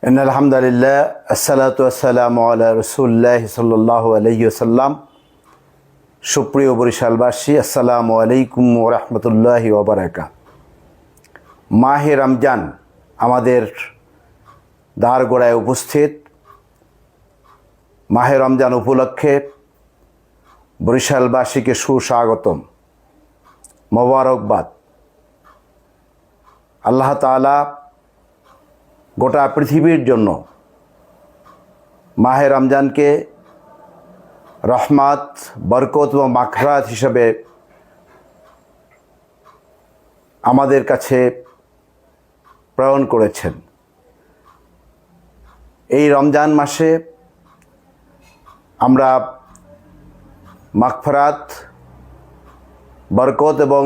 আলহামদুলিল্লাহ আসসালাতু ওয়াসসালামু আলা রাসূলিল্লাহ সাল্লাল্লাহু আলাইহি ওয়াসাল্লাম। সুপ্রিয় বরিশালবাসী, আসসালামু আলাইকুম ওয়া রাহমাতুল্লাহি ওয়া বারাকাতুহু। মাহে রমজান আমাদের দ্বারগোড়ায় উপস্থিত। মাহে রমজান উপলক্ষে বরিশালবাসীকে সুস্বাগতম, মোবারকবাদ। আল্লাহ তাআলা গোটা পৃথিবীর জন্য মাহে রমজানকে রহমত, বরকত এবং মাগফিরাত হিসেবে আমাদের কাছে প্রেরণ করেছেন। এই রমজান মাসে আমরা মাগফিরাত, বরকত এবং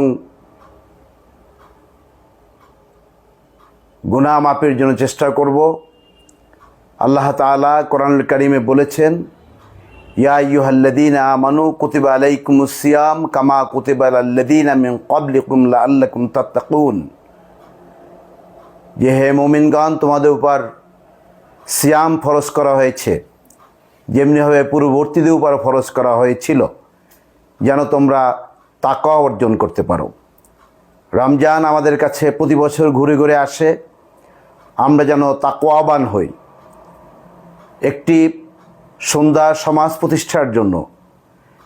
গুনাহ মাফের জন্য চেষ্টা করব। আল্লাহ তাআলা কোরআনুল কারীমে বলেছেন, ইয়া আইয়ুহাল্লাযীনা আমানু কুতিবা আলাইকুমুস সিয়াম কামা কুতিবা আলাল্লাযীনা মিন ক্বাবলিকুম লাআল্লাকুম তাত্তাকুন। যে হে মুমিনগণ, তোমাদের উপর সিয়াম ফরজ করা হয়েছে যেমনিভাবে পূর্ববর্তীদের উপর ফরজ করা হয়েছিল, যেন তোমরা তাকওয়া অর্জন করতে পারো। রমজান আমাদের কাছে প্রতি বছর ঘুরে ঘুরে আসে, আমরা যেন তাকওয়াবান হই। একটি সুন্দর সমাজ প্রতিষ্ঠার জন্য,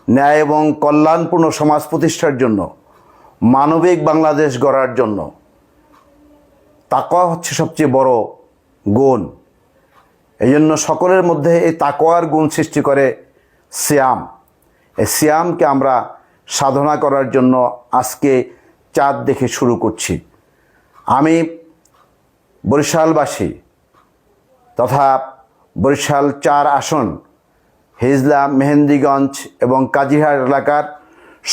ন্যায় এবং কল্যাণপূর্ণ সমাজ প্রতিষ্ঠার জন্য, মানবিক বাংলাদেশ গড়ার জন্য তাকওয়া হচ্ছে সবচেয়ে বড় গুণ। এই জন্য সকলের মধ্যে এই তাকওয়ার গুণ সৃষ্টি করে সিয়াম। এই সিয়ামকে আমরা সাধনা করার জন্য আজকে চাঁদ দেখে শুরু করছি। আমি বরিশালবাসী তথা বরিশাল 4 আসন, হিজলা, মেহেন্দিগঞ্জ এবং কাজিরহাট এলাকার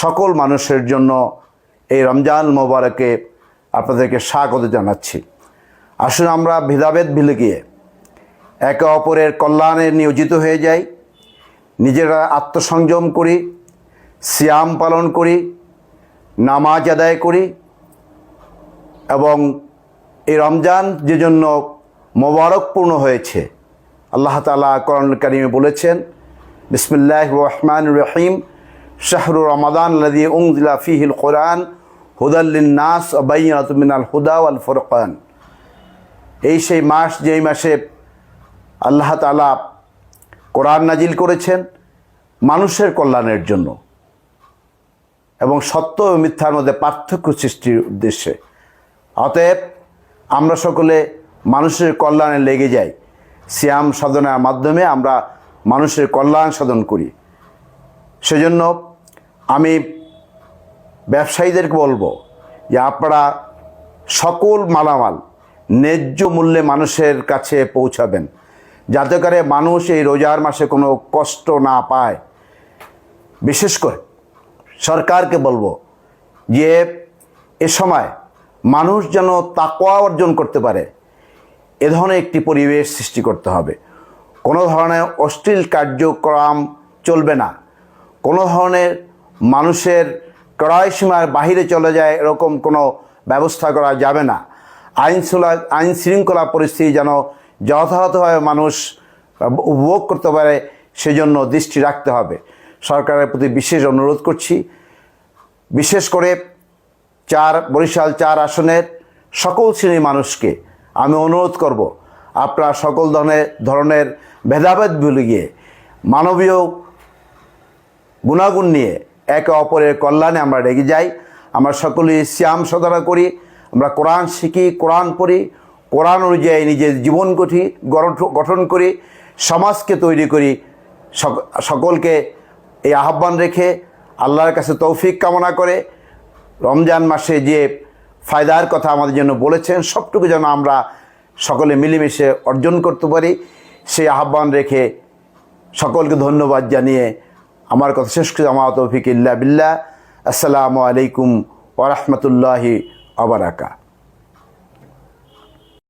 সকল মানুষের জন্য এই রমজান মোবারকে আপনাদেরকে স্বাগত জানাচ্ছি। আসুন আমরা ভেদাভেদ ভুলে গিয়ে একে অপরের কল্যাণে নিয়োজিত হয়ে যাই, নিজেরা আত্মসংযম করি, সিয়াম পালন করি, নামাজ আদায় করি এবং এই রমজান যে জন্য মোবারকপূর্ণ হয়েছে, আল্লাহ তাআলা কোরআনুল কারীমে বলেছেন, বিসমিল্লাহির রহমানির রহিম, শাহরু রমাদান আল্লাযী উনজিলা ফীহিল কুরআন হুদাল লিন-নাস ওয়া বায়িনাতুম মিনাল হুদা ওয়াল ফুরকান। এই সেই মাস যেই মাসে আল্লাহ তাআলা কোরআন নাজিল করেছেন মানুষের কল্যাণের জন্য এবং সত্য ও মিথ্যার মধ্যে পার্থক্য সৃষ্টির উদ্দেশ্যে। অতএব আমরা সকলে মানুষের কল্যাণে লেগে যাই। সিয়াম সাধনার মাধ্যমে আমরা মানুষের কল্যাণ সাধন করি। সেজন্য আমি ব্যবসায়ীদেরকে বলবো যে আপনারা সকল মালামাল ন্যায্য মূল্যে মানুষের কাছে পৌঁছাবেন, যাতে করে মানুষ এই রোজার মাসে কোনো কষ্ট না পায়। বিশেষ করে সরকারকে বলবো যে এ সময় মানুষ যেন তাকওয়া অর্জন করতে পারে, এ ধরনের একটি পরিবেশ সৃষ্টি করতে হবে। কোনো ধরনের অশ্লীল কার্যক্রম চলবে না, কোনো ধরনের মানুষের ক্রয় সীমার বাহিরে চলে যায় এরকম কোনো ব্যবস্থা করা যাবে না। আইন শৃঙ্খলা পরিস্থিতি যেন যথাযথভাবে মানুষ উপভোগ করতে পারে, সেজন্য দৃষ্টি রাখতে হবে। সরকারের প্রতি বিশেষ অনুরোধ করছি। বিশেষ করে বরিশাল 4 আসনের সকল শ্রেণীর মানুষকে আমি অনুরোধ করব, আপনারা সকল ধরনের ভেদাভেদ ভুলে গিয়ে মানবীয় গুণাগুণ নিয়ে একে অপরের কল্যাণে আমরা লেগে যাই। আমরা সকলেই সিয়াম সাধনা করি, আমরা কোরআন শিখি, কোরআন পড়ি, কোরআন অনুযায়ী নিজের জীবন গঠন করি, সমাজকে তৈরি করি। সকলকে এই আহ্বান রেখে আল্লাহর কাছে তৌফিক কামনা করে রমজান মাসে যে ফায়দার কথা আমাদের জন্য বলেছেন সবটুকু যেন আমরা সকলে মিলেমিশে অর্জন করতে পারি, সেই আহ্বান রেখে সকলকে ধন্যবাদ জানিয়ে আমার কথা শেষ করে আমার তৌফিক ইল্লা বিল্লাহ। আসসালামু আলাইকুম ওয়া রাহমাতুল্লাহি ওয়া বারাকাতুহু।